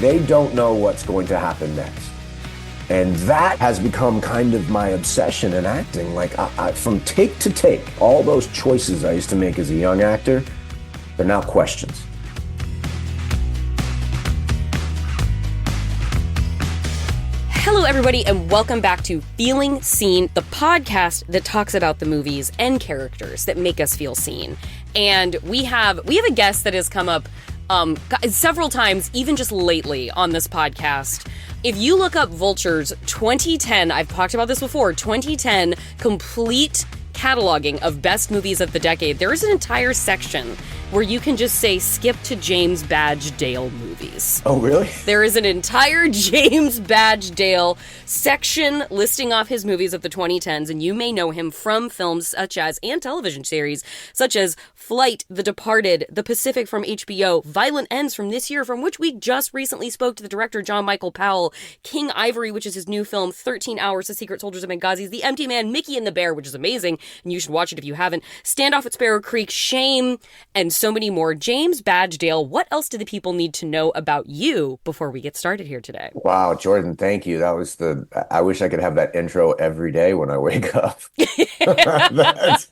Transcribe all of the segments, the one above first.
they don't know what's going to happen next. And that has become kind of my obsession in acting. Like, from take to take, all those choices I used to make as a young actor, they're now questions. Hello, everybody, and welcome back to Feeling Seen, the podcast that talks about the movies and characters that make us feel seen. And we have a guest that has come up several times, even just lately on this podcast. If you look up Vulture's 2010, I've talked about this before, 2010 complete cataloging of best movies of the decade, there is an entire section where you can just say skip to James Badge Dale movies. Oh, really? There is an entire James Badge Dale section listing off his movies of the 2010s, and you may know him from films such as, and television series, such as Flight, The Departed, The Pacific from HBO, Violent Ends from this year, from which we just recently spoke to the director John Michael Powell, King Ivory, which is his new film, 13 Hours, The Secret Soldiers of Benghazi, The Empty Man, Mickey and the Bear, which is amazing, and you should watch it if you haven't, Standoff at Sparrow Creek, Shame, and so many more. James Badge Dale, what else do the people need to know about you before we get started here today? Wow, Jordan, thank you. I wish I could have that intro every day when I wake up. It's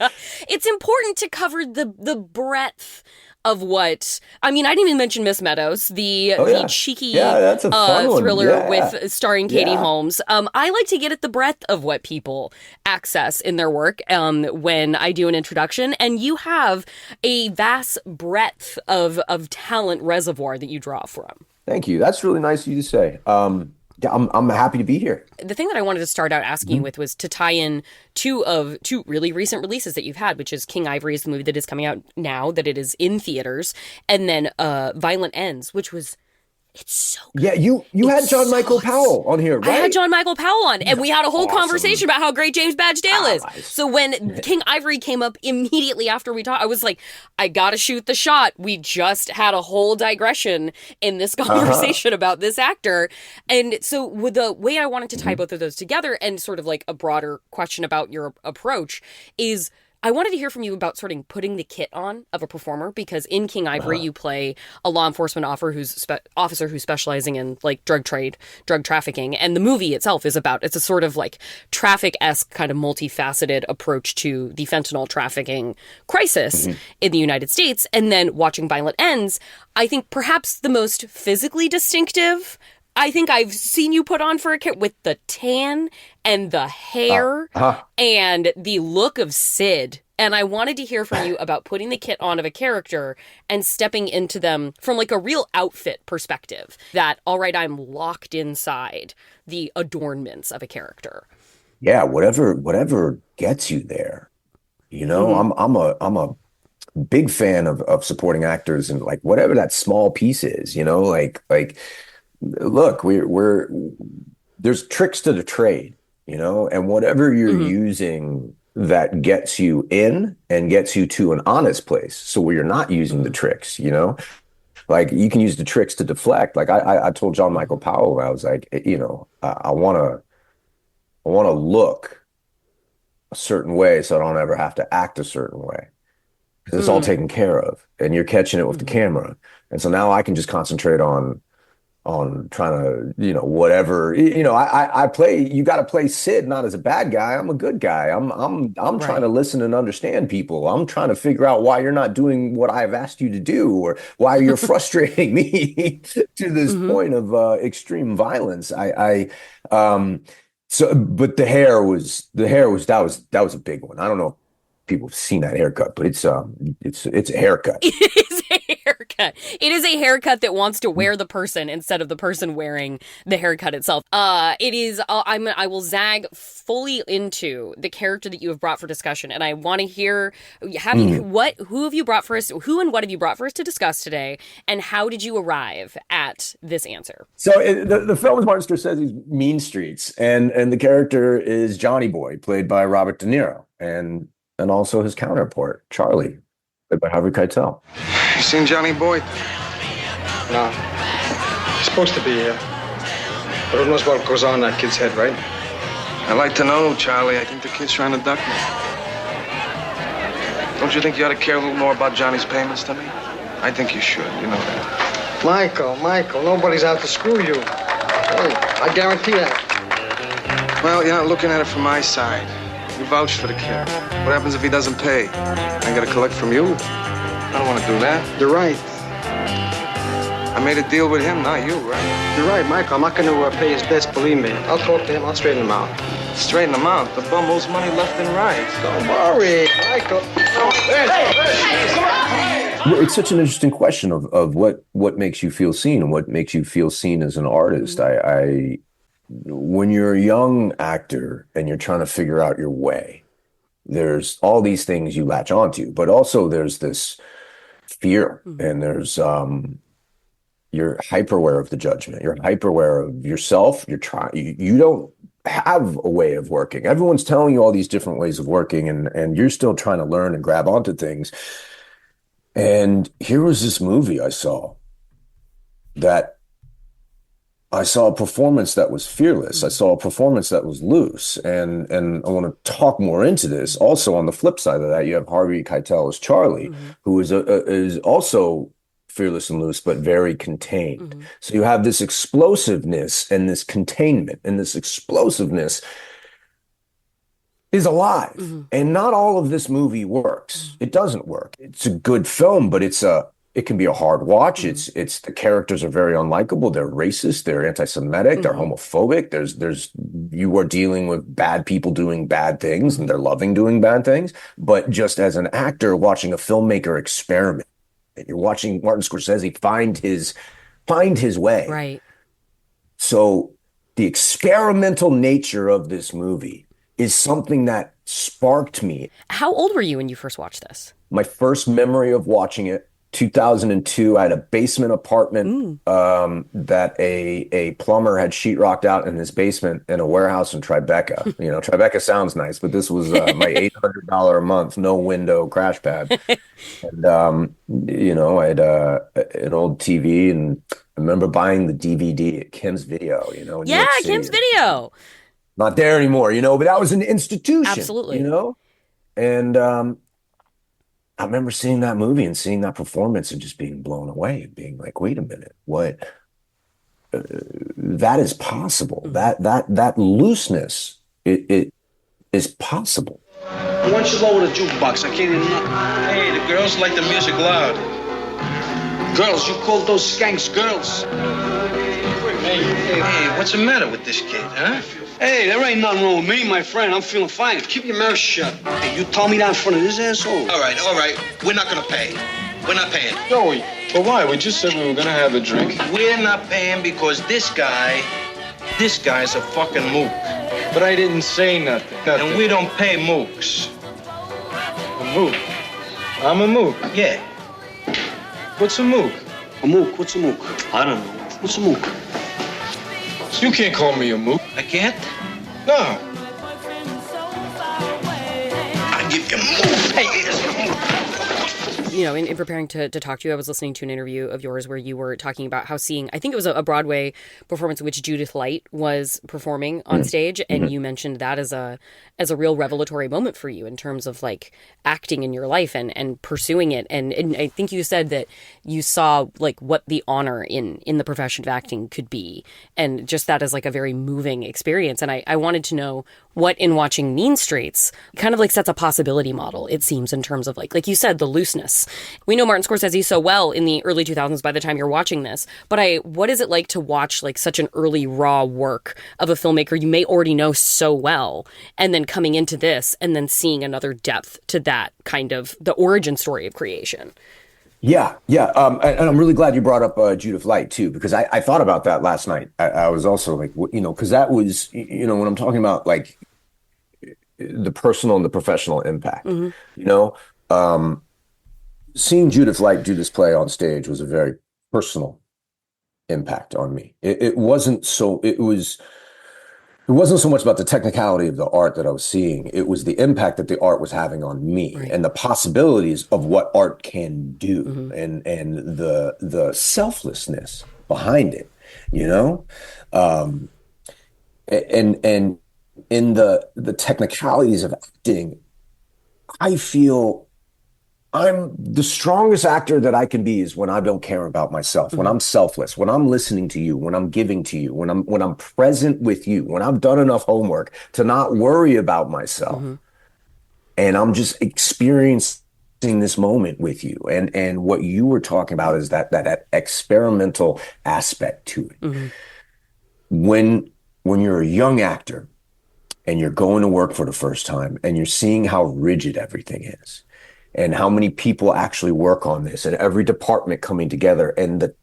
important to cover the breadth of what, I mean, I didn't even mention Miss Meadows, the cheeky that's a fun thriller with starring Katie Holmes. I like to get at the breadth of what people access in their work when I do an introduction, and you have a vast breadth of talent reservoir that you draw from. Thank you. That's really nice of you to say. I'm happy to be here. The thing that I wanted to start out asking you with was to tie in two really recent releases that you've had, which is King Ivory is the movie that is coming out now, that it is in theaters, and then Violent Ends, which was, it's so good. Yeah, you had John Michael Powell on here, right? I had John Michael Powell on, and we had a whole conversation about how great James Badge Dale is. Nice. So when King Ivory came up immediately after we talked, I was like, I gotta shoot the shot. We just had a whole digression in this conversation about this actor. And so with the way I wanted to tie both of those together, and sort of like a broader question about your approach, is I wanted to hear from you about sort of putting the kit on of a performer, because in King Ivory, you play a law enforcement officer who's specializing in like drug trafficking. And the movie itself is it's a sort of like Traffic-esque kind of multifaceted approach to the fentanyl trafficking crisis in the United States. And then watching Violent Ends, I think perhaps the most physically distinctive I think I've seen you put on for a kid, with the tan and the hair and the look of Sid. And I wanted to hear from you about putting the kit on of a character and stepping into them from like a real outfit perspective. That, all right, I'm locked inside the adornments of a character. Yeah, whatever gets you there. You know, I'm a big fan of supporting actors, and like whatever that small piece is, you know, like look, there's tricks to the trade, you know, and whatever you're using that gets you in and gets you to an honest place. So where you're not using the tricks, you know, like you can use the tricks to deflect. Like I told John Michael Powell, I was like, you know, I want to look a certain way so I don't ever have to act a certain way. Because it's all taken care of, and you're catching it with the camera. And so now I can just concentrate on trying to, you know, whatever, you know, you got to play Sid, not as a bad guy. I'm a good guy. I'm trying to listen and understand people. I'm trying to figure out why you're not doing what I've asked you to do, or why you're frustrating me to this point of extreme violence. But the hair was that was a big one. I don't know if people have seen that haircut, but it's a haircut. It is a haircut. It is a haircut that wants to wear the person instead of the person wearing the haircut itself. It is. I will zag fully into the character that you have brought for discussion, and I want to hear. Who have you brought for us? Who and what have you brought for us to discuss today? And how did you arrive at this answer? So the film is Martin Scorsese's Mean Streets, and the character is Johnny Boy, played by Robert De Niro, and also his counterpart, Charlie, played by Harvey Keitel. You seen Johnny Boy? No. He's supposed to be here. But who knows what goes on in that kid's head, right? I'd like to know, Charlie. I think the kid's trying to duck me. Don't you think you ought to care a little more about Johnny's payments to me? I think you should. You know that. Michael, nobody's out to screw you. Hey, I guarantee that. Well, you're not looking at it from my side. You vouch for the kid. What happens if he doesn't pay? I gotta collect from you? I don't want to do that. You're right. I made a deal with him, not you, right? You're right, Michael. I'm not going to pay his debts, believe me. I'll talk to him. I'll straighten him out. Straighten him out. The bum owes money left and right. Don't worry, Michael. Well, it's such an interesting question of what makes you feel seen and what makes you feel seen as an artist. I when you're a young actor and you're trying to figure out your way, there's all these things you latch onto, but also there's this fear and there's you're hyper aware of the judgment. You're hyper aware of yourself. You don't have a way of working. Everyone's telling you all these different ways of working and you're still trying to learn and grab onto things. And here was this movie that I saw a performance that was fearless. I saw a performance that was loose. And I want to talk more into this. Also, on the flip side of that, you have Harvey Keitel as Charlie, who is also fearless and loose, but very contained. So you have this explosiveness and this containment, and this explosiveness is alive. And not all of this movie works. It doesn't work. It's a good film, but it can be a hard watch. It's the characters are very unlikable. They're racist. They're anti-Semitic. They're homophobic. You are dealing with bad people doing bad things, and they're loving doing bad things. But just as an actor watching a filmmaker experiment, you're watching Martin Scorsese find his way. Right. So the experimental nature of this movie is something that sparked me. How old were you when you first watched this? My first memory of watching it, 2002, I had a basement apartment that a plumber had sheetrocked out in his basement in a warehouse in Tribeca. Tribeca sounds nice, but this was my $800 a month, no window crash pad. And, I had an old TV, and I remember buying the DVD at Kim's Video, in New York City. Kim's Video. Not there anymore, but that was an institution. Absolutely. And I remember seeing that movie and seeing that performance and just being blown away, being like, wait a minute, what? That is possible. That looseness, it is possible. Why don't you lower the jukebox? I can't hear nothing. Hey, the girls like the music loud. Girls, you call those skanks girls? Hey, what's the matter with this kid, huh? Hey, there ain't nothing wrong with me, my friend. I'm feeling fine. Keep your mouth shut. Hey, you told me that in front of this asshole. All right. We're not gonna pay. We're not paying. Joey, but why? We just said we were gonna have a drink. We're not paying because this guy's a fucking mook. But I didn't say nothing. And we don't pay mooks. A mook? I'm a mook. Yeah. What's a mook? A mook? What's a mook? I don't know. What's a mook? You can't call me a mook. I can't? No. I give you mook. Hey, here's your mook. In preparing to talk to you, I was listening to an interview of yours where you were talking about how I think it was a Broadway performance in which Judith Light was performing on stage, and you mentioned that as a real revelatory moment for you in terms of like acting in your life and pursuing it. And I think you said that you saw like what the honor in the profession of acting could be, and just that as like a very moving experience. And I wanted to know what in watching Mean Streets kind of like sets a possibility model, it seems, in terms of like you said, the looseness. We know Martin Scorsese so well in the early 2000s by the time you're watching this, but what is it like to watch like such an early raw work of a filmmaker you may already know so well, and then coming into this and then seeing another depth to that kind of the origin story of creation? Yeah. And I'm really glad you brought up Judith Light too, because I thought about that last night. I was also like, because that was, when I'm talking about like the personal and the professional impact, seeing Judith Light do this play on stage was a very personal impact on me. It wasn't so much about the technicality of the art that I was seeing. It was the impact that the art was having on me, right, and the possibilities of what art can do, and the selflessness behind it, and in the technicalities of acting, I feel I'm the strongest actor that I can be is when I don't care about myself, when Hmm. I'm selfless, when I'm listening to you, when I'm giving to you, when I'm present with you, when I've done enough homework to not worry about myself. Hmm. And I'm just experiencing this moment with you. And what you were talking about is that experimental aspect to it. Hmm. When when you're a young actor and you're going to work for the first time and you're seeing how rigid everything is and how many people actually work on this and every department coming together and the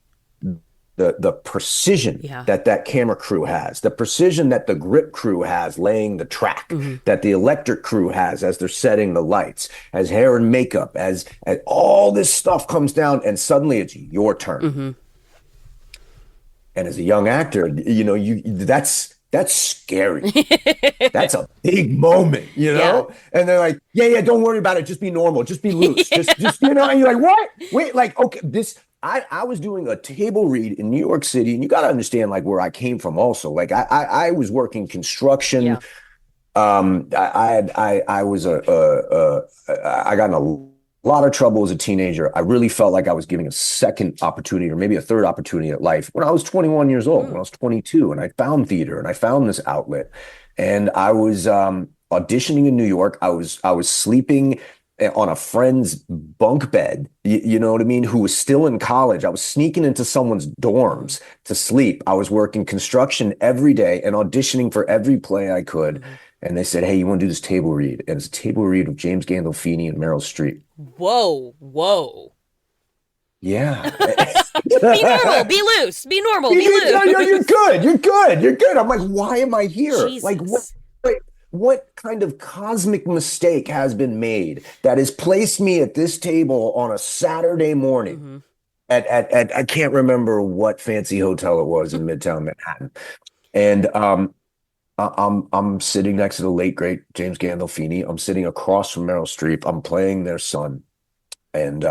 precision Yeah. that that camera crew has, the precision that the grip crew has laying the track, Hmm. that the electric crew has as they're setting the lights, as hair and makeup, as all this stuff comes down and suddenly it's your turn. Hmm. And as a young actor, you that's scary. That's a big moment, Yeah. And they're like, yeah, yeah, don't worry about it. Just be normal. Just be loose. And you're like, what? Wait, like, okay, I was doing a table read in New York City, and you got to understand, like, where I came from also. Like, I was working construction. Yeah. I was I got in a lot of trouble as a teenager. I really felt like I was giving a second opportunity or maybe a third opportunity at life when I was 21 years old, when I Mm. was 22, and I found theater and I found this outlet. And I was auditioning in New York. I was sleeping on a friend's bunk bed, you know what I mean, who was still in college. I was sneaking into someone's Hmm. dorms to sleep. I was working construction every day and auditioning for every play I could. Hmm. And they said, hey, you want to do this table read? And it's a table read with James Gandolfini and Meryl Streep. Whoa, whoa. Yeah. Be normal, be loose, be normal, be You're loose. good. You're good. You're good. I'm like, why am I here? Like, Jesus. what kind of cosmic mistake has been made that has placed me at this table on a Saturday morning Hmm. at I can't remember what fancy hotel it was in Midtown Manhattan. And I'm sitting next to the late great James Gandolfini. I'm sitting across from Meryl Streep. I'm playing their son, and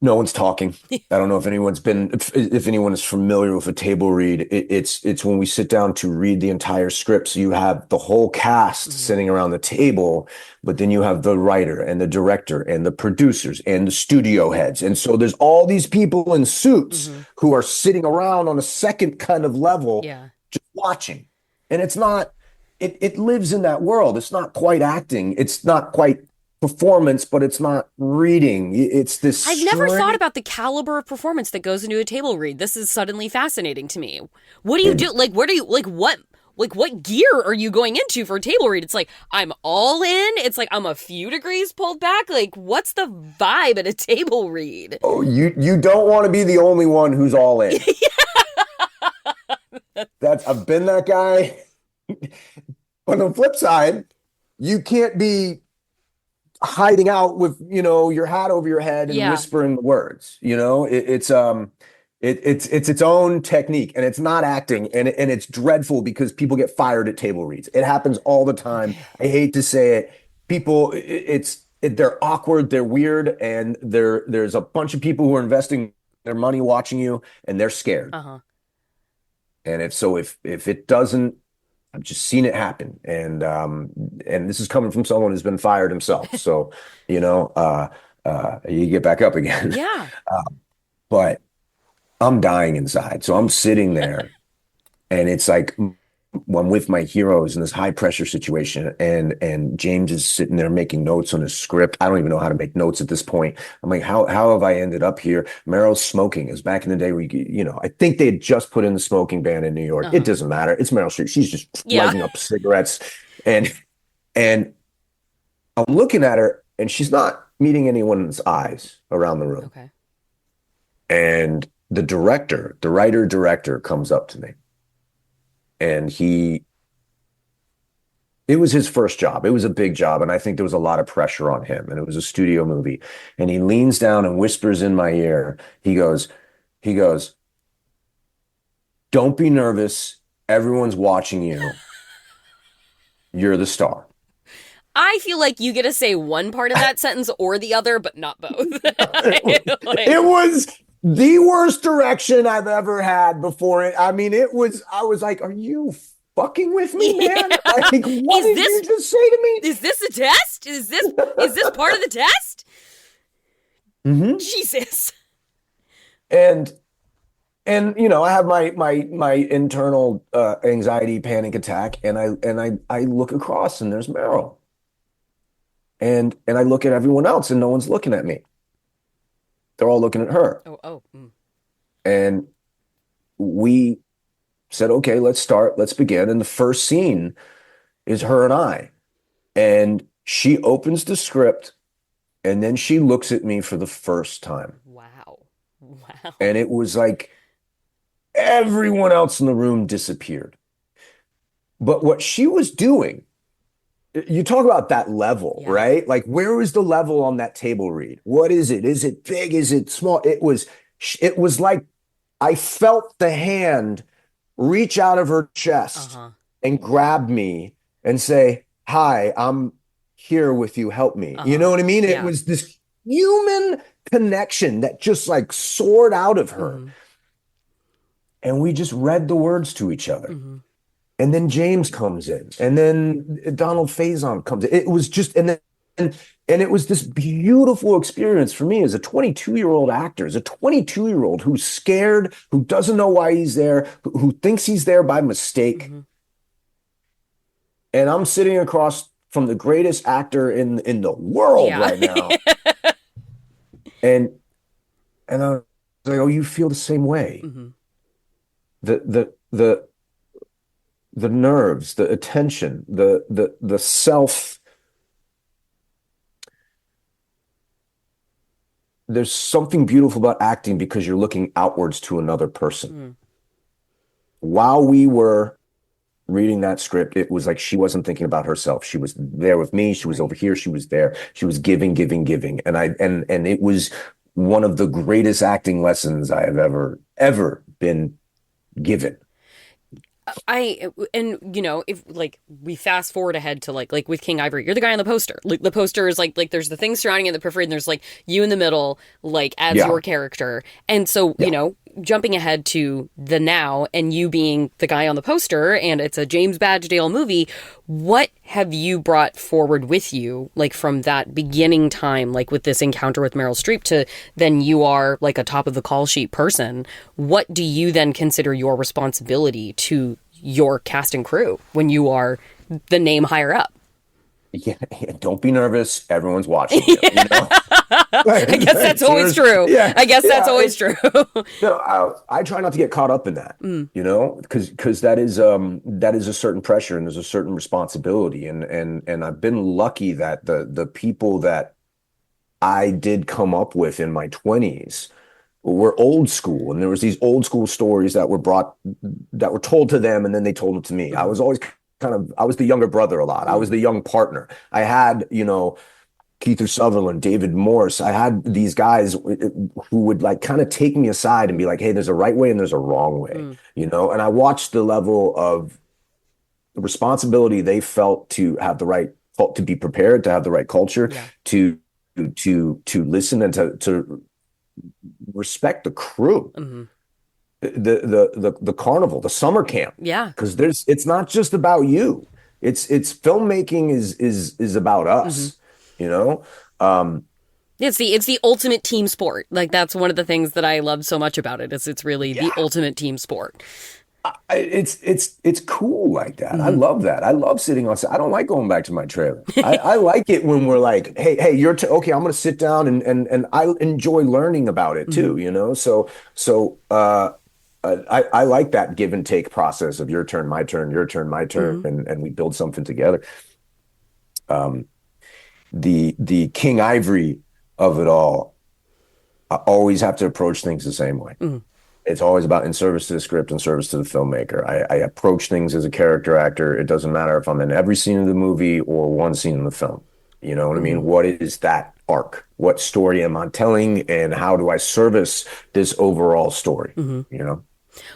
no one's talking. I don't know if anyone is familiar with a table read. It's when we sit down to read the entire script. So you have the whole cast Hmm. sitting around the table, but then you have the writer and the director and the producers and the studio heads. And so there's all these people in suits Hmm. who are sitting around on a second kind of level, Yeah. just watching. And it's not, it lives in that world. It's not quite acting. It's not quite performance, but it's not reading. It's this I've never thought strange. about the caliber of performance that goes into a table read. This is suddenly fascinating to me. What do you It, do? Like, where do you, like, what gear are you going into for a table read? It's like, I'm all in. It's like, I'm a few degrees pulled back. Like, what's the vibe at a table read? oh, you don't want to be the only one who's all in. That's I've been that guy. On the flip side, you can't be hiding out with your hat over your head and Yeah. whispering the words. It's its own technique, and it's not acting, and it's dreadful because people get fired at table reads. It happens all the time. Okay. I hate to say it. People, they're awkward, they're weird, and there's a bunch of people who are investing their money watching you, and they're scared. Uh huh. And if it doesn't, I've just seen it happen. And this is coming from someone who's been fired himself. So, you know, uh you get back up again. Yeah. But I'm dying inside. So I'm sitting there and it's like I'm with my heroes in this high pressure situation, and James is sitting there making notes on his script. I don't even know how to make notes at this point. I'm like, how have I ended up here? Meryl's smoking. Is back in the day I think they had just put in the smoking ban in New York. Uh It huh. doesn't matter. It's Meryl Streep. She's just Yeah. lighting up cigarettes, and and I'm looking at her, and she's not meeting anyone's eyes around the room. Okay. And the writer director comes up to me, and it was his first job. It was a big job, and I think there was a lot of pressure on him, and it was a studio movie. And he leans down and whispers in my ear. He goes, "Don't be nervous. Everyone's watching you. You're the star." I feel like you get to say one part of that sentence or the other, but not both. Like, It was the worst direction I've ever had before it. I mean, I was like, are you fucking with me, man? Like, what Is did this you just say to me? is this a test? Is this part of the test? Hmm. Jesus. And I have my internal anxiety panic attack, and I look across and there's Meryl, and I look at everyone else and no one's looking at me. They're all looking at her, Oh. Mm. and we said, okay, let's start, let's begin. And the first scene is her and I, and she opens the script, and then she looks at me for the first time, Wow. Wow. and it was like everyone else in the room disappeared. But what she was doing, you talk about that level, Yeah. right? Like, where is the level on that table read? What is it? Is it big? Is it small? It was like I felt the hand reach out of her chest Uh-huh. and grab me and say, "Hi, I'm here with you. Help me." You Uh-huh. know what I mean? It Yeah. was this human connection that just like soared out of her. Mm-hmm. And we just read the words to each other. Mm-hmm. And then James comes in, and then Donald Faison comes in. It was just, and it was this beautiful experience for me as a 22-year-old actor, as a 22-year-old who's scared, who doesn't know why he's there, who thinks he's there by mistake. Mm-hmm. And I'm sitting across from the greatest actor in the world Yeah. right now. And I was like, oh, you feel the same way. Mm-hmm. The nerves, the attention, the self. There's something beautiful about acting because you're looking outwards to another person. Mm-hmm. While we were reading that script, it was like she wasn't thinking about herself. She was there with me. She was Right. over here. She was there. She was giving, giving, giving. And it was one of the greatest acting lessons I have ever been given. If like we fast forward ahead to like with King Ivory, you're the guy on the poster. Like the poster is like there's the things surrounding it in the periphery, and there's like you in the middle, like as Yeah. your character. And so, Yeah. Jumping ahead to the now and you being the guy on the poster, and it's a James Badgedale movie, what have you brought forward with you, like from that beginning time, like with this encounter with Meryl Streep to then you are like a top of the call sheet person? What do you then consider your responsibility to your cast and crew when you are the name higher up? Yeah, don't be nervous. Everyone's watching you, you know? I guess that's always true. Yeah, I guess that's yeah, always true. no, I try not to get caught up in that, because that is a certain pressure and there's a certain responsibility, and I've been lucky that the people that I did come up with in my 20s were old school, and there was these old school stories that were told to them, and then they told them to me. I was always I was the younger brother a lot. I was the young partner. I had, Keith Sutherland, David Morse. I had these guys who would like kind of take me aside and be like, hey, there's a right way and there's a wrong way, and I watched the level of the responsibility they felt to have the right, to be prepared, to have the right culture, Yeah. to listen and to respect the crew. Mm-hmm. The carnival, the summer camp. Yeah. Because it's not just about you. It's filmmaking is about us, It's the ultimate team sport. Like that's one of the things that I love so much about it. Is it's really the ultimate team sport. It's cool like that. I love that. I love sitting on set. I don't like going back to my trailer. I like it when we're like, hey, you're okay. I'm going to sit down and I enjoy learning about it too. So I like that give and take process of your turn, my turn, your turn, my turn, and we build something together. The King Ivory of it all, I always have to approach things the same way. It's always about in service to the script and service to the filmmaker. I approach things as a character actor. It doesn't matter if I'm in every scene of the movie or one scene in the film. You know what I mean? What is that arc? What story am I telling, and how do I service this overall story?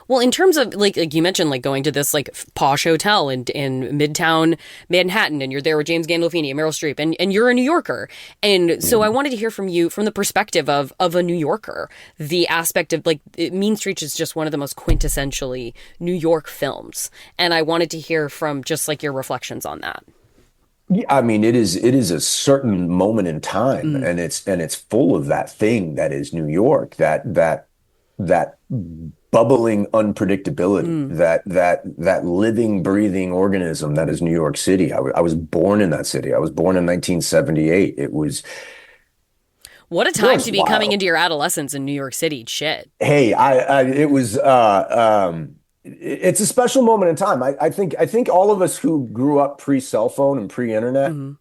Well, in terms of like you mentioned, like going to this like posh hotel in Midtown Manhattan, and you're there with James Gandolfini and Meryl Streep, and you're a New Yorker, and so I wanted to hear from you from the perspective of a New Yorker, the aspect of like Mean Streets is just one of the most quintessentially New York films, and I wanted to hear from just like your reflections on that. Yeah, I mean, it is a certain moment in time, and it's full of that thing that is New York, that bubbling unpredictability, that living, breathing organism that is New York City. I was born in that city. I was born in 1978. It was What a New time York's to be coming wild. into your adolescence in New York City. Shit. Hey, it was it's a special moment in time. I think all of us who grew up pre-cell phone and pre-internet, Hmm.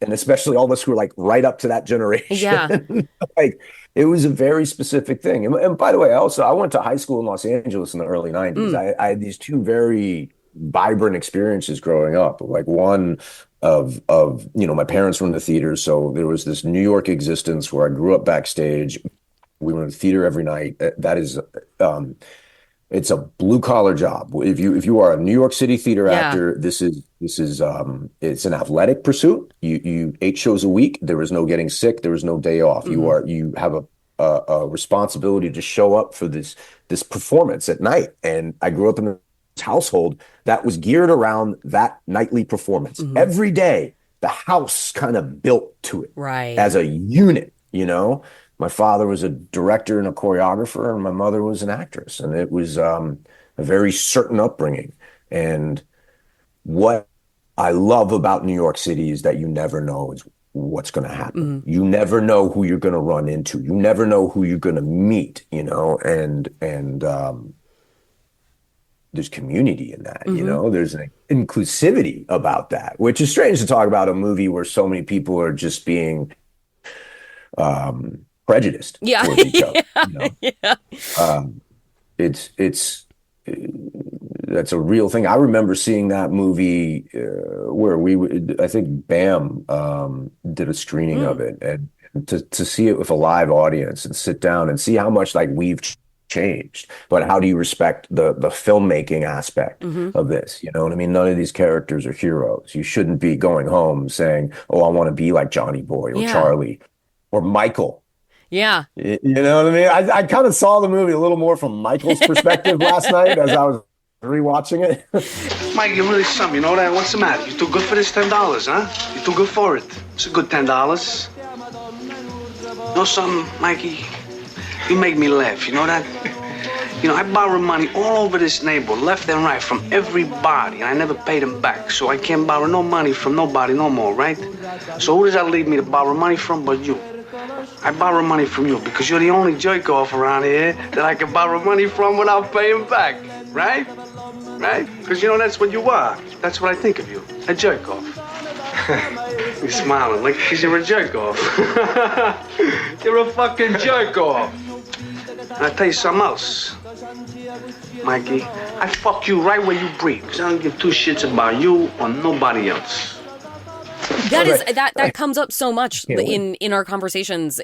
and especially all of us who are like right up to that Yeah. generation, like it was a very specific thing. And by the way, also I went to high school in Los Angeles in the early 90s. Mm. I had these two very vibrant experiences growing up. Like one of my parents were in the theater, so there was this New York existence where I grew up backstage. We went to the theater every night. That is um, it's a blue collar job. If you are a New York City theater Yeah. actor, this is it's an athletic pursuit. You 8 shows a week. There is no getting sick. There is no day off. Hmm. You have a responsibility to show up for this performance at night. And I grew up in a household that was geared around that nightly performance. Hmm. Every day, the house kind of built to it Right. as a unit, My father was a director and a choreographer, and my mother was an actress. And it was a very certain upbringing. And what I love about New York City is that you never know is what's going to happen. Hmm. You never know who you're going to run into. You never know who you're going to meet, and there's community in that, Hmm. there's an inclusivity about that, which is strange to talk about a movie where so many people are just being prejudiced Yeah. towards each other. Yeah. Um, it's that's a real thing. I remember seeing that movie where I think Bam did a screening of Mm. it, and to see it with a live audience and sit down and see how much like we've changed, but how do you respect the filmmaking aspect Hmm. of this? You know what I mean? None of these characters are heroes. You shouldn't be going home saying, "Oh, I want to be like Johnny Boy or Yeah. Charlie or Michael." Yeah. You know what I mean? I kind of saw the movie a little more from Michael's perspective last night as I was rewatching it. Mike, you're really something, you know that? What's the matter? You too good for this $10, huh? You too good for it. It's a good $10. You know something, Mikey? You make me laugh, you know that? I borrow money all over this neighborhood, left and right, from everybody, and I never paid them back. So I can't borrow no money from nobody no more, right? So who does that leave me to borrow money from but you? I borrow money from you because you're the only jerk off around here that I can borrow money from without paying back, right? Right? Because that's what you are. That's what I think of you, a jerk off. You're smiling like because you're a jerk off. You're a fucking jerk off. And I'll tell you something else, Mikey. I fuck you right where you breathe because I don't give two shits about you or nobody else. That is Right. that comes up so much Can't win. in our conversations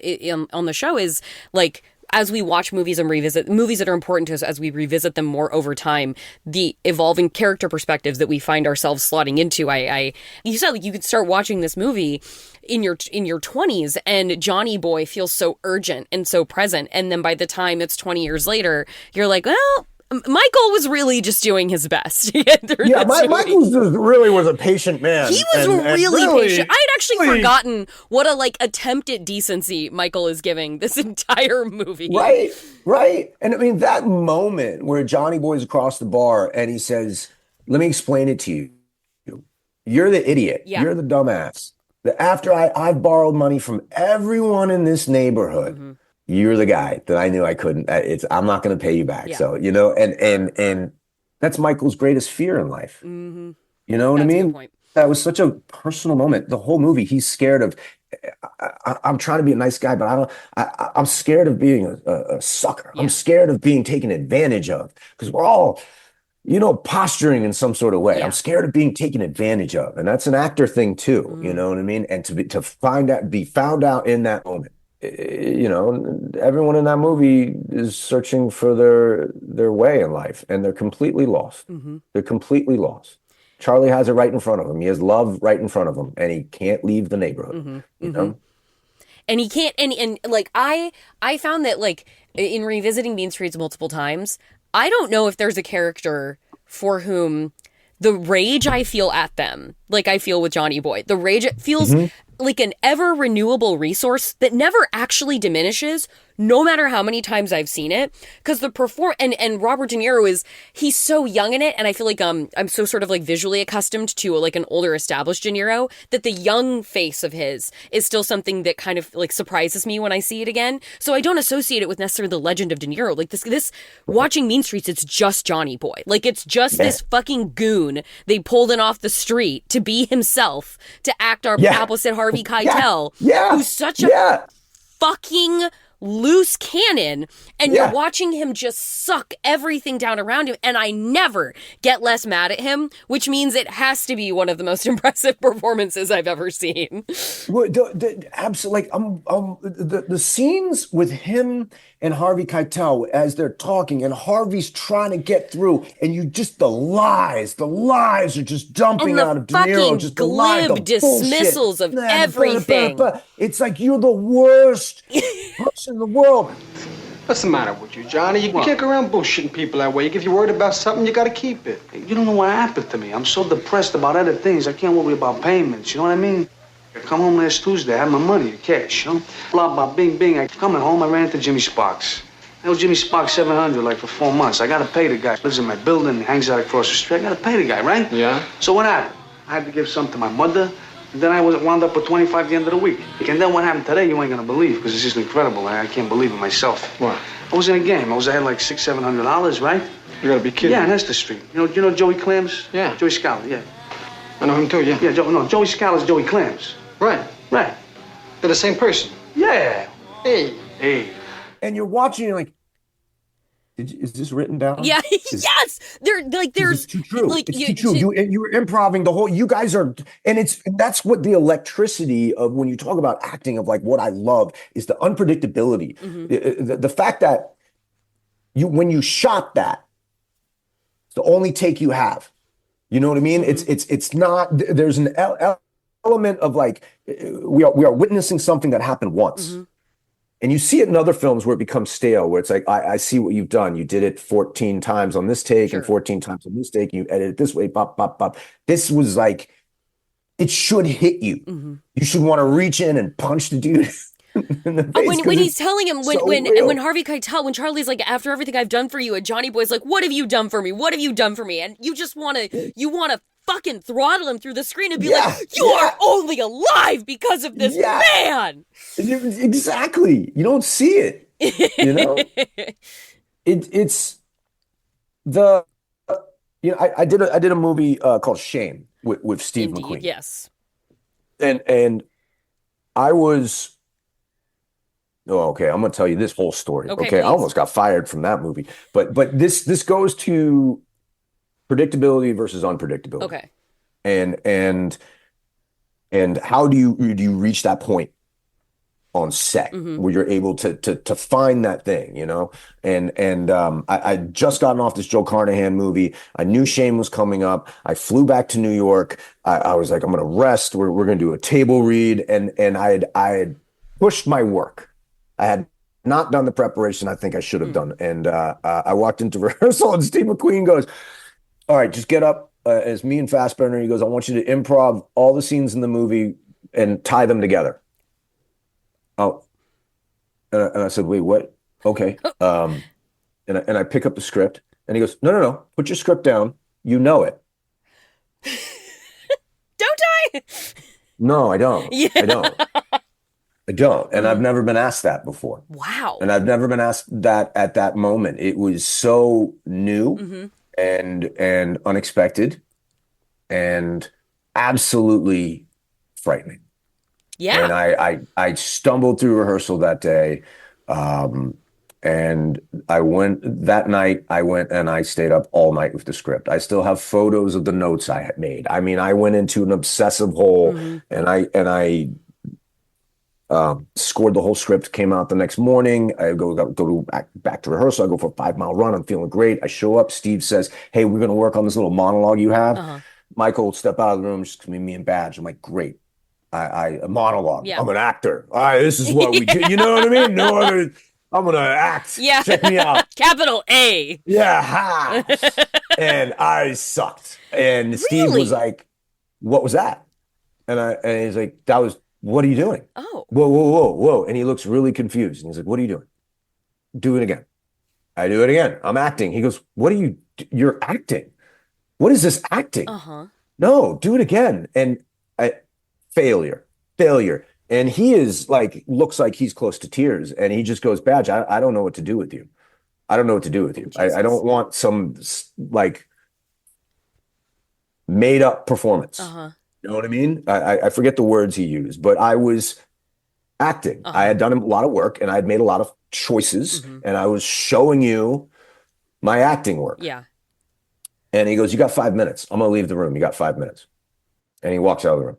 on the show is like as we watch movies and revisit movies that are important to us as we revisit them more over time, the evolving character perspectives that we find ourselves slotting into. You said like you could start watching this movie in your 20s and Johnny Boy feels so urgent and so present, and then by the time it's 20 years later, you're like, well, Michael was really just doing his best to get through Yeah, this movie. Michael really was a patient man. He was and really patient. I had actually really- forgotten what a like attempt at decency Michael is giving this entire movie. Right, right. And I mean, that moment where Johnny Boy's across the bar and he says, "Let me explain it to you. You're the idiot. Yeah. You're the dumbass. After I've borrowed money from everyone in this neighborhood, Mhm. you're the guy that I knew I couldn't. I'm not going to pay you back. Yeah. So, and that's Michael's greatest fear in life. Mm-hmm. You know what I That's a good mean? point. That was such a personal moment. The whole movie, he's scared of. I'm trying to be a nice guy, but I don't. I'm scared of being a sucker. Yeah. I'm scared of being taken advantage of because we're all, posturing in some sort of way. Yeah. I'm scared of being taken advantage of, and that's an actor thing too. You Mhm. know what I mean? And to be found out in that moment you know, everyone in that movie is searching for their way in life, and they're completely lost. Hmm. They're completely lost. Charlie has it right in front of him. He has love right in front of him, and he can't leave the neighborhood, Hmm. you Hmm. know? And he can't, and like I found that like in revisiting Mean Streets multiple times, I don't know if there's a character for whom the rage I feel at them, like I feel with Johnny Boy, the rage, it feels Hmm. like an ever renewable resource that never actually diminishes, no matter how many times I've seen it. Because the perform and Robert De Niro he's so young in it, and I feel like I'm so sort of like visually accustomed to like an older established De Niro that the young face of his is still something that kind of like surprises me when I see it again. So I don't associate it with necessarily the legend of De Niro. Like this watching Mean Streets, it's just Johnny Boy. Like it's just Yeah. this fucking goon they pulled in off the street to be himself, to act our Yeah. opposite Harvey Yeah. Keitel, Yeah. who's such a Yeah. fucking loose cannon, and you're Yeah. watching him just suck everything down around him, and I never get less mad at him, which means it has to be one of the most impressive performances I've ever seen. Well, absolutely. Like, the scenes with him and Harvey Keitel as they're talking, and Harvey's trying to get through, and you just the lies are just dumping And out the of De Niro, fucking just the lies, glib the bullshit. dismissals of everything. It's like you're the worst person in the world. What's the matter with you, Johnny? You can't go around bullshitting people that way. If you're worried about something, you gotta keep it. You don't know what happened to me. I'm so depressed about other things. I can't worry about payments. You know what I mean? I come home last Tuesday. I had my money, cash. You know? Blah, blah, bing, bing. I coming home. I ran into Jimmy Sparks. I owe Jimmy Sparks 700 like for 4 months. I gotta pay the guy. Lives in my building. Hangs out across the street. I gotta pay the guy, right? Yeah? So what happened? I had to give some to my mother. And then I was wound up with 25 at the end of the week. And then what happened today, you ain't gonna believe, because it's just incredible. I can't believe it myself. What? I was in a game. I had like $600-700, right? You gotta be kidding Yeah, on me. Hester Street. You know Joey Clams? Yeah. Joey Scala, yeah. I know him too, yeah. Yeah, no, Joey Scala's Joey Clams. Right. Right. They're the same person. Yeah. Hey. Hey. And you're watching, you're like, is this written down? Yeah, Is- yes. There's It's too true. like It's too true. You were improving the whole. You guys are, and that's what the electricity of when you talk about acting of like what I love is the unpredictability, the fact that when you shot that, it's the only take you have. You know what I mean? It's not. There's an element of like we are witnessing something that happened once. And you see it in other films where it becomes stale, where it's like, I see what you've done. You did it 14 times on this take and 14 times on this take, and you edit it this way, pop, pop, pop. This was like, it should hit you. You should want to reach in and punch the dude in the face. when he's telling him when real. Harvey Keitel, when Charlie's like, after everything I've done for you, and Johnny Boy's like, what have you done for me? What have you done for me? And you just wanna fucking throttle him through the screen and be like, you are only alive because of this man. Exactly. You don't see it. You know, it's the I did a movie called Shame with Steve Indeed, McQueen. yes. And I was okay, I'm gonna tell you this whole story. Okay, I please. almost got fired from that movie. But this goes to predictability versus unpredictability. Okay. And how do you reach that point on set where you're able to find that thing, you know? And I'd just gotten off this Joe Carnahan movie. I knew Shane was coming up. I flew back to New York. I was like, I'm gonna rest. We're gonna do a table read. And I had pushed my work. I had not done the preparation I think I should have done. And I walked into rehearsal and Steve McQueen goes, all right, just get up. It's me and Fassbender. He goes, I want you to improv all the scenes in the movie and tie them together. Oh, and I said, wait, what? Okay. And I pick up the script and he goes, no, put your script down. You know it. Don't I? No, I don't. Yeah. I don't. And I've never been asked that before. Wow. And I've never been asked that at that moment. It was so new and unexpected and absolutely frightening. Yeah. And I stumbled through rehearsal that day. And I went that night, and I stayed up all night with the script. I still have photos of the notes I had made. I mean, I went into an obsessive hole and I Scored the whole script, came out the next morning. I go back to rehearsal. I go for a 5 mile run. I'm feeling great. I show up. Steve says, "Hey, we're going to work on this little monologue you have." Uh-huh. Michael, step out of the room. Just me and Badge. I'm like, great. A monologue. Yeah. I'm an actor. All right, this is what we do. You know what I mean? No other. I'm gonna act. Yeah. Check me out. Capital A. Yeah. Ha. And I sucked. And Steve Really? was like, "What was that?" And he's like, "That was. What are you doing?" Oh. Whoa, whoa, whoa, whoa. And he looks really confused. And he's like, "What are you doing?" "Do it again." I do it again. I'm acting. He goes, "What are you? You're acting. What is this acting?" Uh-huh. "No, do it again." And I, failure. And he is like, looks like he's close to tears. And he just goes, "Badge, I don't know what to do with you. I don't know what to do with you. I Jesus. don't want some like made up performance." Uh-huh. You know what I mean? I forget the words he used, but I was acting. Uh-huh. I had done a lot of work and I had made a lot of choices and I was showing you my acting work. Yeah. And he goes, "You got 5 minutes. I'm going to leave the room. You got 5 minutes." And he walks out of the room.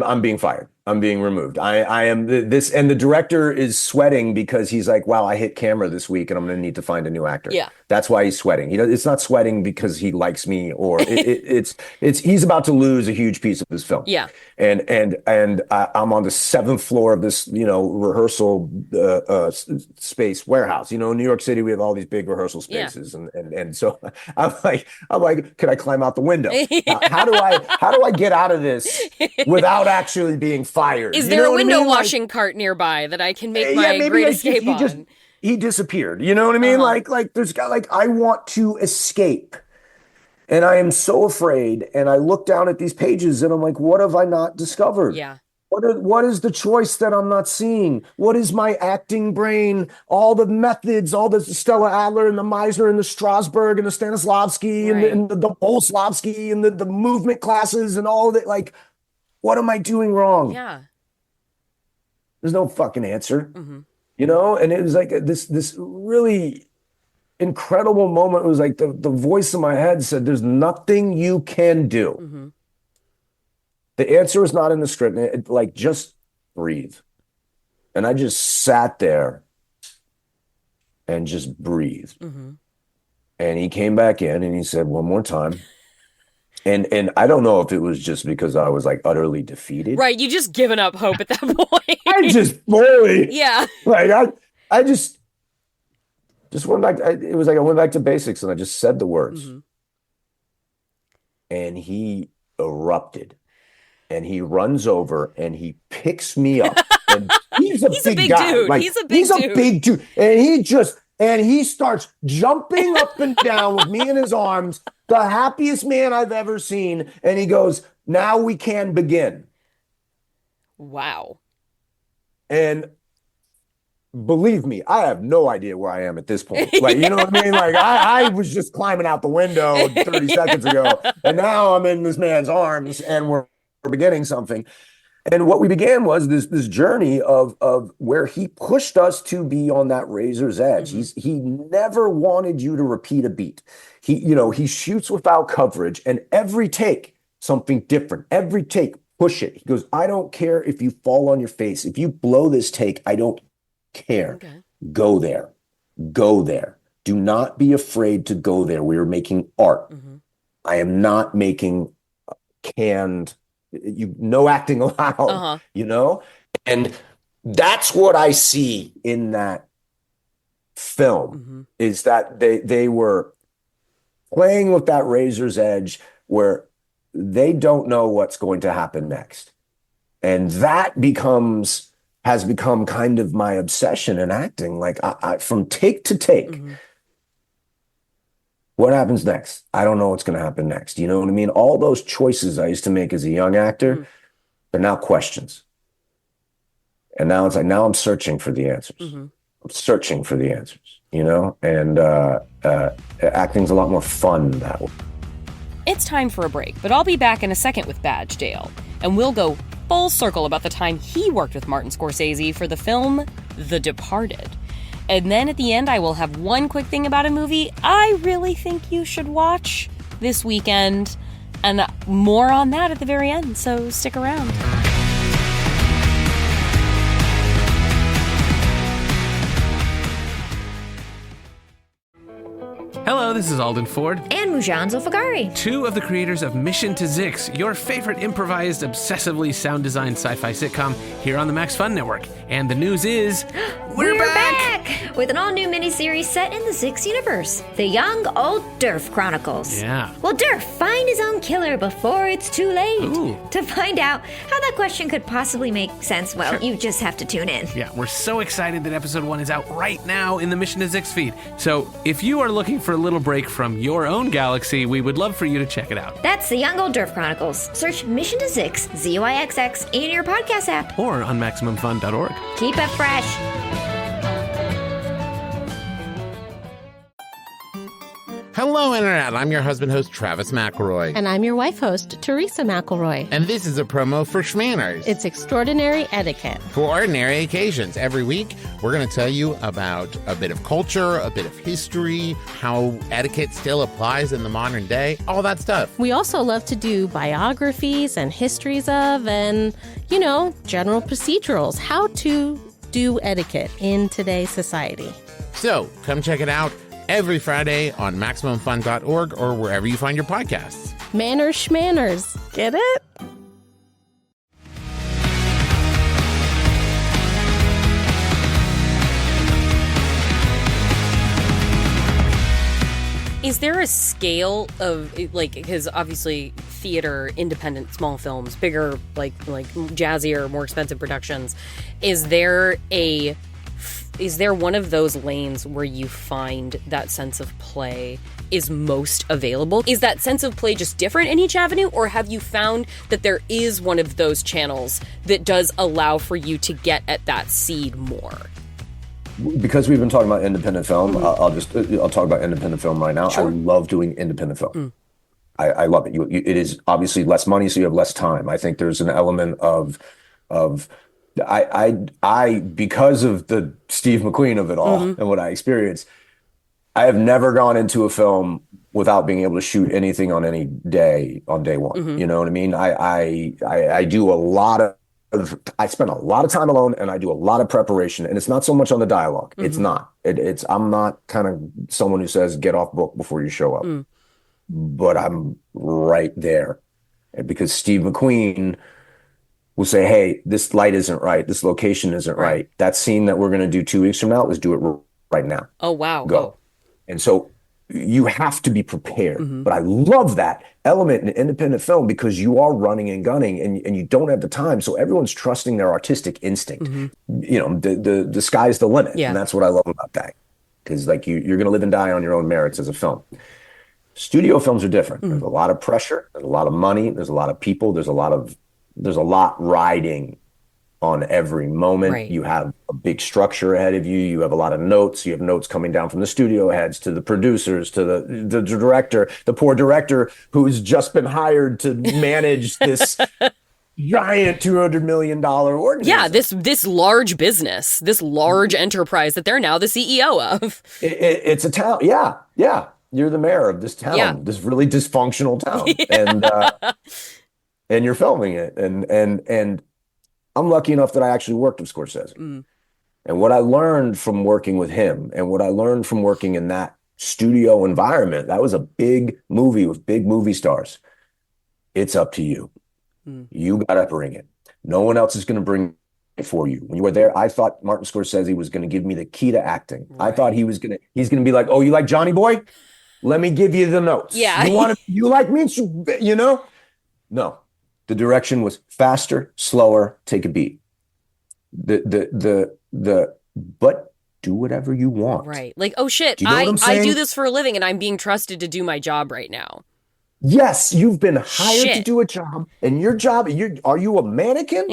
I'm being fired. I'm being removed. I am this, and the director is sweating because he's like, "Wow, I hit camera this week and I'm going to need to find a new actor." Yeah. That's why he's sweating. It's not sweating because he likes me or it's he's about to lose a huge piece of his film. Yeah. And I'm on the 7th floor of this, rehearsal space warehouse. In New York City, we have all these big rehearsal spaces, and so I'm like, "Could I climb out the window? How do I get out of this without actually being fired?" Is there a window washing cart nearby that I can make my maybe great like escape he just on? he disappeared. You know what I mean? Like there's got like I want to escape. And I am so afraid. And I look down at these pages and I'm like, what have I not discovered? Yeah. What is the choice that I'm not seeing? What is my acting brain? All the methods, all the Stella Adler and the Meisner and the Strasberg and the Stanislavski Right. and the Bolslavsky and the movement classes and all of it. Like, what am I doing wrong? Yeah. There's no fucking answer, And it was like this really incredible moment. It was like the voice in my head said, "There's nothing you can do." The answer is not in the script. Like, just breathe. And I just sat there and just breathed. And he came back in and he said, "One more time." And I don't know if it was just because I was like utterly defeated. Right. You just given up hope at that point. I just fully, Yeah. like I just went back. It was like I went back to basics and I just said the words. And he erupted. And he runs over and he picks me up. And he's a big guy. Dude. Like, He's a big dude. And he starts jumping up and down with me in his arms, the happiest man I've ever seen. And he goes, "Now we can begin." Wow. And believe me, I have no idea where I am at this point. Like, you know what I mean? Like, I was just climbing out the window 30 seconds ago. And now I'm in this man's arms and we're beginning something. And what we began was this journey of where he pushed us to be on that razor's edge. He never wanted you to repeat a beat. He shoots without coverage, and every take something different. Every take, push it. He goes, "I don't care if you fall on your face. If you blow this take, I don't care. Okay. Go there. Go there. Do not be afraid to go there. We are making art. I am not making canned no acting allowed, And that's what I see in that film is that they were playing with that razor's edge where they don't know what's going to happen next. And that has become kind of my obsession in acting. Like I from take to take, what happens next? I don't know what's going to happen next. You know what I mean? All those choices I used to make as a young actor, they're now questions. And now it's like, now I'm searching for the answers. I'm searching for the answers, And acting's a lot more fun that way. It's time for a break, but I'll be back in a second with Badge Dale, and we'll go full circle about the time he worked with Martin Scorsese for the film The Departed. And then at the end, I will have one quick thing about a movie I really think you should watch this weekend, and more on that at the very end, so stick around. this is Alden Ford. And Mujan Zulfagari. Two of the creators of Mission to Zix, your favorite improvised, obsessively sound-designed sci-fi sitcom here on the Max Fun Network. And the news is... We're back! With an all-new miniseries set in the Zix universe, The Young Old Durf Chronicles. Yeah. Will Durf find his own killer before it's too late? Ooh. To find out how that question could possibly make sense, well, Sure. you just have to tune in. Yeah, we're so excited that episode 1 is out right now in the Mission to Zix feed. So if you are looking for a little break from your own galaxy, we would love for you to check it out. That's The Young Old Durf Chronicles. Search Mission to Zix, ZYXX, in your podcast app. Or on MaximumFun.org. Keep it fresh. Hello, Internet. I'm your husband host, Travis McElroy. And I'm your wife host, Teresa McElroy. And this is a promo for Schmanners. It's extraordinary etiquette. For ordinary occasions. Every week, we're going to tell you about a bit of culture, a bit of history, how etiquette still applies in the modern day, all that stuff. We also love to do biographies and histories of, and, general procedurals, how to do etiquette in today's society. So, come check it out every Friday on MaximumFun.org or wherever you find your podcasts. Manners schmanners. Get it? Is there a scale of, because obviously theater, independent, small films, bigger, like jazzier, more expensive productions, is there one of those lanes where you find that sense of play is most available? Is that sense of play just different in each avenue, or have you found that there is one of those channels that does allow for you to get at that seed more? Because we've been talking about independent film, I'll talk about independent film right now. Sure. I love doing independent film. I love it. It is obviously less money, so you have less time. I think there's an element of I because of the Steve McQueen of it all and what I experienced, I have never gone into a film without being able to shoot anything on any day on day one. You know what I mean? I do a lot of. I spend a lot of time alone, and I do a lot of preparation, and it's not so much on the dialogue. It's not. I'm not kind of someone who says get off book before you show up, but I'm right there, and because Steve McQueen will say, "Hey, this light isn't right. This location isn't right. That scene that we're going to do 2 weeks from now, let's do it right now." Oh wow! Go. Oh. And so you have to be prepared. But I love that element in independent film because you are running and gunning and you don't have the time. So everyone's trusting their artistic instinct. The sky's the limit. Yeah. And that's what I love about that. Because you're going to live and die on your own merits as a film. Studio films are different. There's a lot of pressure. There's a lot of money. There's a lot of people. There's a lot riding on every moment. Right. You have a big structure ahead of you. You have a lot of notes. You have notes coming down from the studio heads to the producers, to the director, the poor director who's just been hired to manage this giant $200 million organism. Yeah, this large business, this large enterprise that they're now the CEO of. It's a town. Yeah. Yeah. You're the mayor of this town, this really dysfunctional town. Yeah. And you're filming it. And I'm lucky enough that I actually worked with Scorsese. And what I learned from working with him and what I learned from working in that studio environment, that was a big movie with big movie stars. It's up to you. You got to bring it. No one else is going to bring it for you. When you were there, I thought Martin Scorsese was going to give me the key to acting. Right. I thought he's going to be like, "Oh, you like Johnny Boy? Let me give you the notes. Yeah. You like me? No. The direction was faster, slower, take a beat. But do whatever you want. Right. Like, oh shit, I do this for a living and I'm being trusted to do my job right now. Yes, you've been hired to do a job, and your job, are you a mannequin?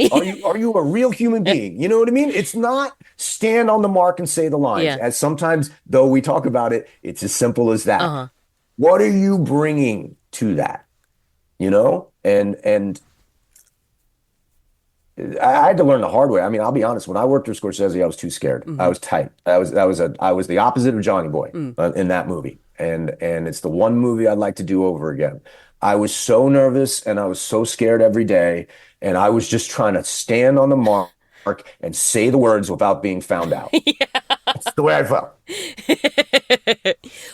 Are you a real human being? You know what I mean? It's not stand on the mark and say the lines. Yeah. As sometimes, though we talk about it, it's as simple as that. What are you bringing to that? And I had to learn the hard way. I mean, I'll be honest. When I worked with Scorsese, I was too scared. I was tight. I was the opposite of Johnny Boy in that movie. And it's the one movie I'd like to do over again. I was so nervous and I was so scared every day. And I was just trying to stand on the mark and say the words without being found out. the way I felt.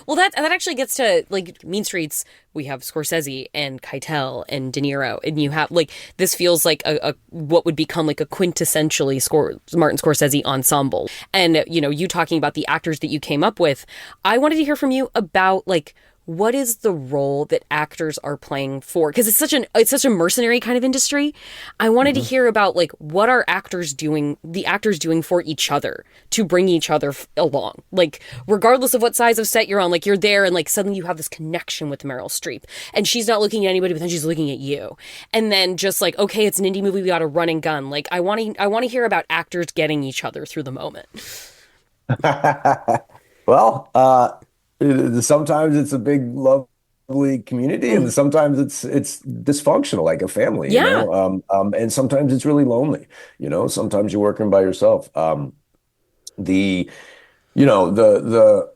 Well, that actually gets to like Mean Streets. We have Scorsese and Keitel and De Niro, and you have like this feels like a what would become like a quintessentially Martin Scorsese ensemble. And you talking about the actors that you came up with, I wanted to hear from you about like what is the role that actors are playing for, because it's such a mercenary kind of industry. I wanted to hear about like what are the actors doing for each other to bring each other along, like regardless of what size of set you're on, like you're there and like suddenly you have this connection with Meryl Streep and she's not looking at anybody but then she's looking at you, and then just like, okay, it's an indie movie, we got a run and gun. Like I want to hear about actors getting each other through the moment. Well, sometimes it's a big, lovely community, and sometimes it's dysfunctional, like a family, Yeah. and sometimes it's really lonely, sometimes you're working by yourself. The, the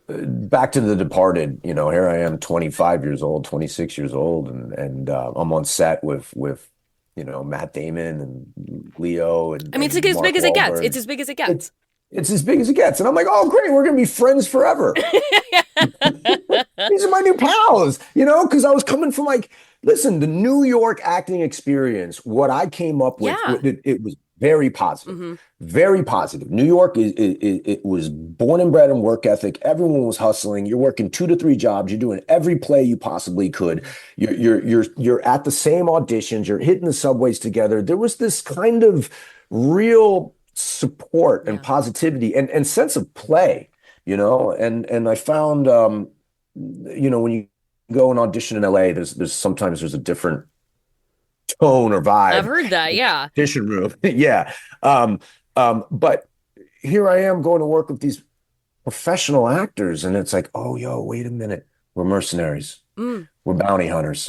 back to The Departed, here I am, 25 years old, 26 years old, and I'm on set with Matt Damon and Leo I mean, it's and as Mark big as it gets. Wahlberg. It's as big as it gets. It's as big as it gets. And I'm like, oh, great, we're going to be friends forever. These are my new pals, because I was coming from like, listen, the New York acting experience, what I came up with, Yeah. it was very positive, very positive. New York it was born and bred in work ethic. Everyone was hustling. You're working 2 to 3 jobs. You're doing every play you possibly could. You're at the same auditions. You're hitting the subways together. There was this kind of real support and positivity and sense of play, and I found, when you go and audition in LA, there's sometimes there's a different tone or vibe. I've heard that, yeah. Audition room. Yeah. But here I am going to work with these professional actors, and it's like, oh, yo, wait a minute. We're mercenaries. We're bounty hunters.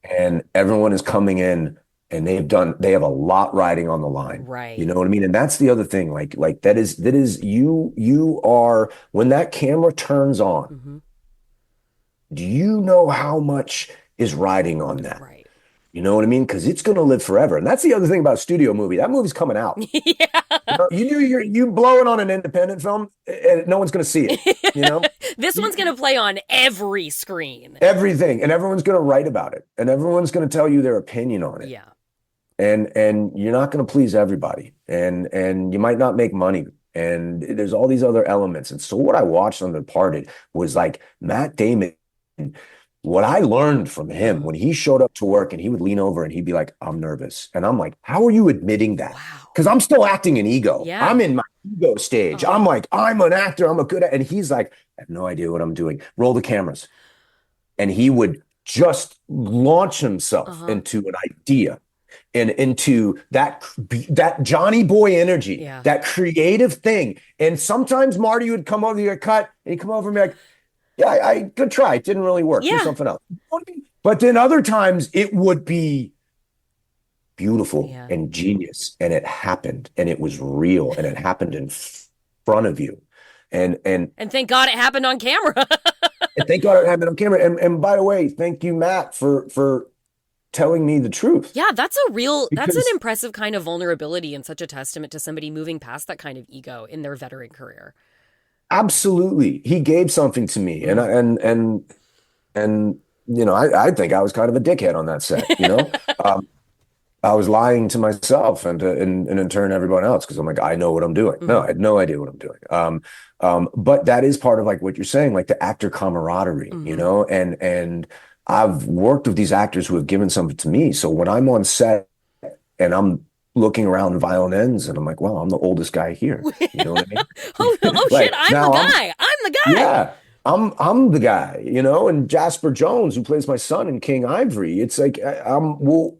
And everyone is coming in and they have a lot riding on the line. Right. You know what I mean? And that's the other thing. Like that is you are, when that camera turns on, do you know how much is riding on that? Right. You know what I mean? Because it's going to live forever. And that's the other thing about a studio movie. That movie's coming out. Yeah. You blow it on an independent film, and no one's going to see it. This one's going to play on every screen. Everything. And everyone's going to write about it. And everyone's going to tell you their opinion on it. Yeah. And you're not going to please everybody. And you might not make money. And there's all these other elements. And so what I watched on The Departed was like Matt Damon. What I learned from him when he showed up to work and he would lean over and he'd be like, I'm nervous. And I'm like, how are you admitting that? Because I'm still acting an ego. Yeah. I'm in my ego stage. I'm like, I'm an actor. I'm a good And he's like, I have no idea what I'm doing. Roll the cameras. And he would just launch himself into an idea and into that Johnny Boy energy, that creative thing. And sometimes Marty would come over, he'd cut, and he'd come over and be like, yeah, I could try. It didn't really work. Do something else. But then other times it would be beautiful and genius, and it happened, and it was real, and it happened in front of you. And thank God it happened on camera. and thank God it happened on camera. And by the way, thank you, Matt, for telling me the truth. Yeah, that's an impressive kind of vulnerability and such a testament to somebody moving past that kind of ego in their veteran career. Absolutely. He gave something to me. And I think I was kind of a dickhead on that set, I was lying to myself and in turn everyone else, because I'm like, I know what I'm doing. No, I had no idea what I'm doing. But that is part of like what you're saying, like the actor camaraderie, and I've worked with these actors who have given something to me. So when I'm on set and I'm looking around violins and I'm like, well, I'm the oldest guy here. You know what I mean? oh like, shit, I'm the guy. I'm the guy. Yeah. I'm the guy, and Jasper Jones, who plays my son in King Ivory. It's like,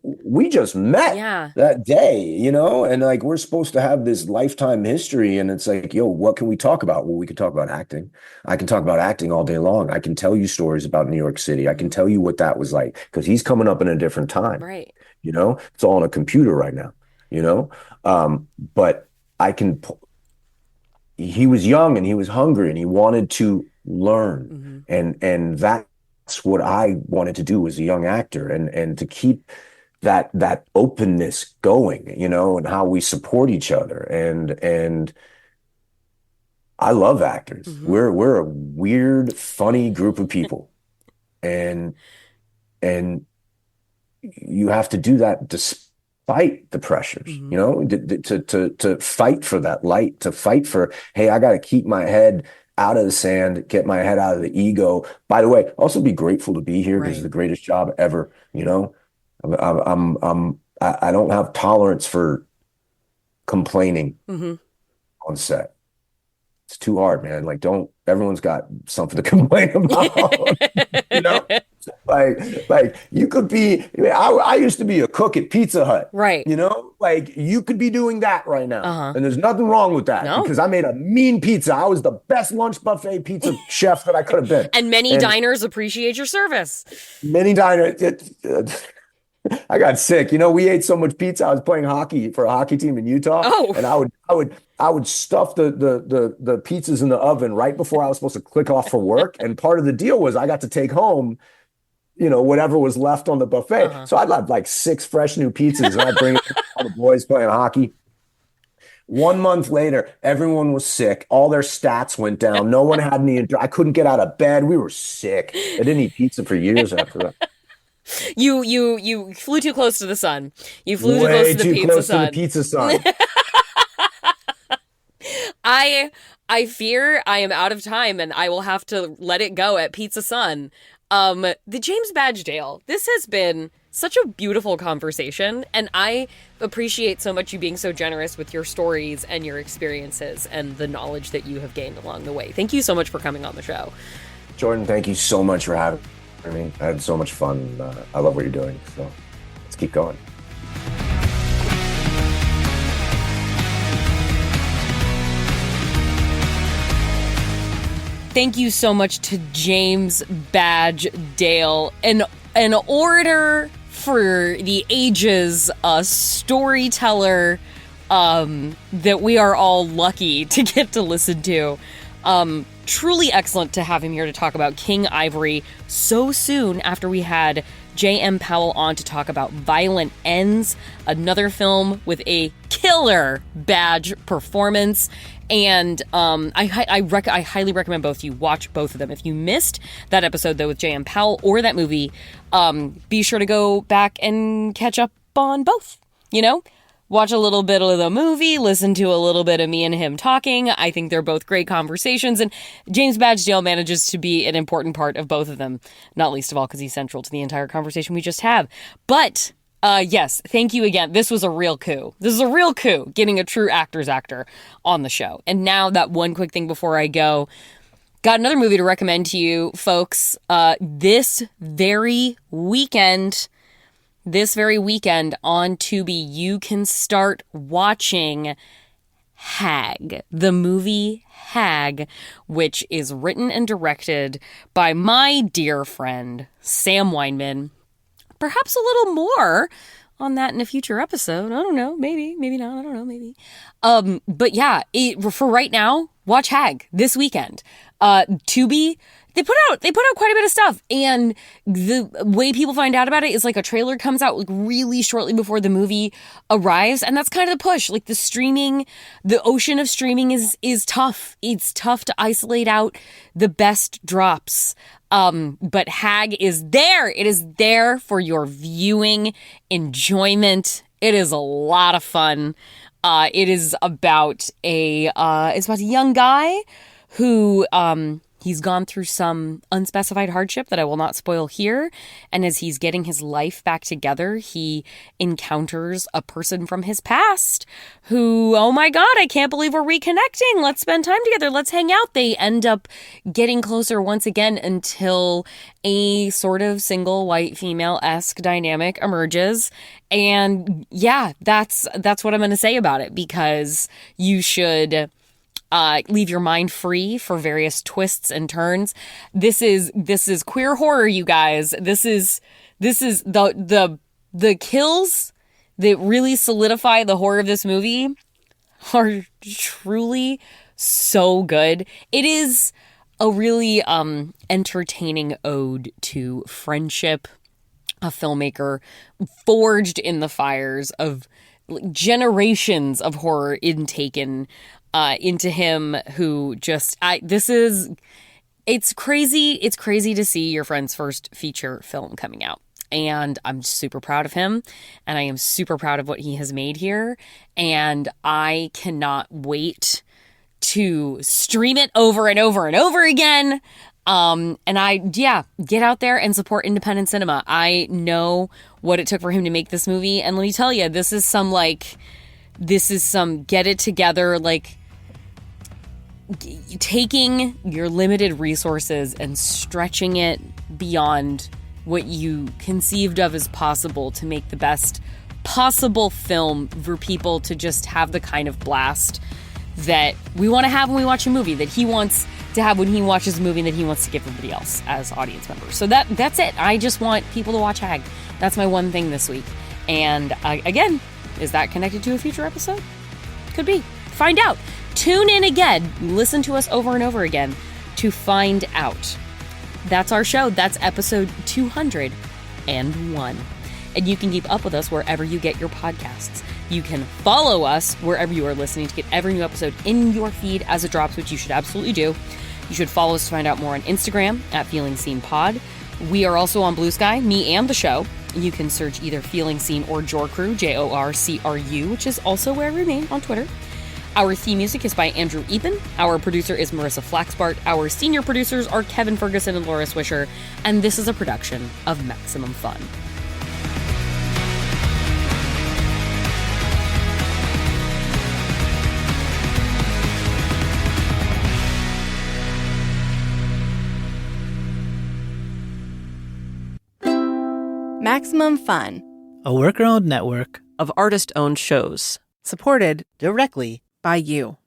we just met that day, and like, we're supposed to have this lifetime history. And it's like, yo, what can we talk about? Well, we could talk about acting. I can talk about acting all day long. I can tell you stories about New York City. I can tell you what that was like, because he's coming up in a different time. Right. It's all on a computer right now, but I can, he was young and he was hungry and he wanted to learn. And that's what I wanted to do as a young actor, and to keep that openness going, and how we support each other. And I love actors. Mm-hmm. We're a weird, funny group of people, and and you have to do that despite the pressures, Mm-hmm. you know, to fight for that light, to fight for, hey, I got to keep my head out of the sand, get my head out of the ego. By the way, also be grateful to be here because it's Right. the greatest job ever, you know. I don't have tolerance for complaining Mm-hmm. on set. It's too hard, man. Like, don't, everyone's got something to complain about, you know? Like you could be, I used to be a cook at Pizza Hut, Right. you know? Like you could be doing that right now. Uh-huh. And there's nothing wrong with that No. because I made a mean pizza. I was the best lunch buffet pizza chef that I could have been. And many And diners appreciate your service. many diners, I got sick. You know, we ate so much pizza. I was playing hockey for a hockey team in Utah, Oh. and I would stuff the pizzas in the oven right before I was supposed to click off for work. And part of the deal was I got to take home, you know, whatever was left on the buffet. Uh-huh. So I'd have like 6 fresh new pizzas, and I'd bring it to all the boys playing hockey. 1 month later, everyone was sick. All their stats went down. No one had any. I couldn't get out of bed. We were sick. I didn't eat pizza for years after that. You flew too close to the sun. You flew too Way close to the too pizza close to sun. the pizza sun. I fear I am out of time and I will have to let it go at Pizza Sun. The James Badgedale, this has been such a beautiful conversation, and I appreciate so much you being so generous with your stories and your experiences and the knowledge that you have gained along the way. Thank you so much for coming on the show. Jordan, thank you so much for having me. I had so much fun. I love what you're doing. So let's keep going. Thank you so much to James Badgedale, an orator for the ages, a storyteller that we are all lucky to get to listen to. Truly excellent to have him here to talk about King Ivory so soon after we had J.M. Powell on to talk about Violent Ends, another film with a killer Badge performance. And I highly recommend both of you watch both of them. If you missed that episode, though, with J.M. Powell or that movie, be sure to go back and catch up on both, you know? Watch a little bit of the movie, listen to a little bit of me and him talking. I think they're both great conversations, and James Badgedale manages to be an important part of both of them, not least of all because he's central to the entire conversation we just have. But yes, thank you again. This was a real coup. This is a real coup, getting a true actor's actor on the show. And now that one quick thing before I go, got another movie to recommend to you folks. This very weekend on Tubi, you can start watching Hag, the movie Hag, which is written and directed by my dear friend, Sam Weinman. Perhaps a little more on that in a future episode. I don't know. Maybe not. I don't know. Maybe. But yeah, for right now, watch Hag this weekend. Tubi, they put out quite a bit of stuff, and the way people find out about it is like a trailer comes out like really shortly before the movie arrives, and that's kind of the push. Like the ocean of streaming is tough. It's tough to isolate out the best drops. But Hag is there. It is there for your viewing enjoyment. It is a lot of fun. It is about it's about a young guy who, he's gone through some unspecified hardship that I will not spoil here. And as he's getting his life back together, he encounters a person from his past who, oh my God, I can't believe we're reconnecting. Let's spend time together. Let's hang out. They end up getting closer once again until a sort of single white female-esque dynamic emerges. And yeah, that's what I'm going to say about it, because you should leave your mind free for various twists and turns. This is queer horror, you guys. This is the kills that really solidify the horror of this movie are truly so good. It is a really entertaining ode to friendship, a filmmaker forged in the fires of generations of horror intaken into him, who just, it's crazy. It's crazy to see your friend's first feature film coming out. And I'm super proud of him. And I am super proud of what he has made here. And I cannot wait to stream it over and over and over again. Get out there and support independent cinema. I know what it took for him to make this movie. And let me tell you, this is some get it together, like, taking your limited resources and stretching it beyond what you conceived of as possible to make the best possible film for people to just have the kind of blast that we want to have when we watch a movie, that he wants to have when he watches a movie, that he wants to give everybody else as audience members. So that's it. I just want people to watch Hag. That's my one thing this week. And again, is that connected to a future episode? Could be. Find out. Tune in again. Listen to us over and over again to find out. That's our show. That's episode 201. And you can keep up with us wherever you get your podcasts. You can follow us wherever you are listening to get every new episode in your feed as it drops, which you should absolutely do. You should follow us to find out more on Instagram at Feeling Seen Pod. We are also on Blue Sky, me and the show. You can search either Feeling Seen or Jorcru, Jorcru, which is also where I remain on Twitter. Our theme music is by Andrew Eapen. Our producer is Marissa Flaxbart. Our senior producers are Kevin Ferguson and Laura Swisher. And this is a production of Maximum Fun. Maximum Fun, a worker-owned network of artist-owned shows, supported directly by you.